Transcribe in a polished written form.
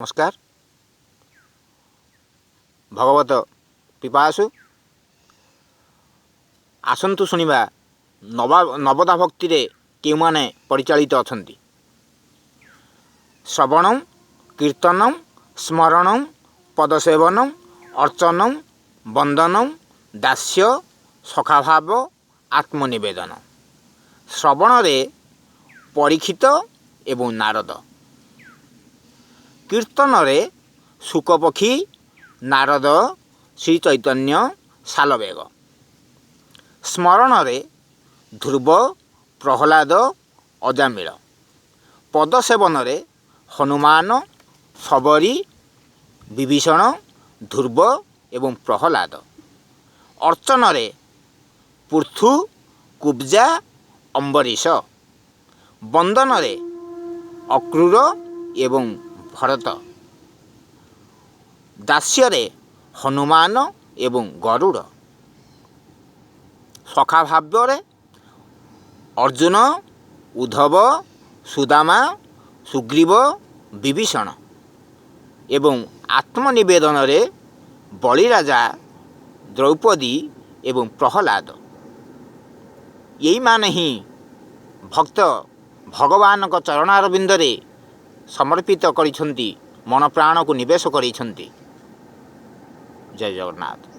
नमस्कार। भगवत पिपासु आसंतु शुणा नवदा भक्ति रे केउमाने परिचालित अछंती। श्रवणं कीर्तनं स्मरणं पदसेवनं अर्चनं वंदनं दास्य सखाभाव आत्मनिवेदन। श्रवण रे परीक्षित एवं नारद, कीर्तन रे शुकपक्षी नारद श्री चैतन्य सालवेग, स्मरण रे ध्रुव प्रहलाद अजामिल, पदसेवन रे हनुमान सबरी विभीषण ध्रुव एवं प्रहलाद, अर्चन रे पृथु कुब्जा अम्बरीश, वंदन रे अक्रूर एवं भरत, दास्य रे हनुमान एवं गरुड़, सखा भाव रे अर्जुन उद्धव सुदामा सुग्रीव विभीषण एवं आत्मनिवेदन रे बलिराजा द्रौपदी एवं प्रहलाद। यही माने ही भक्त भगवान को चरणारविंद रे समर्पित करिछंती, मन प्राण को निवेश करिछंती। जय जगन्नाथ।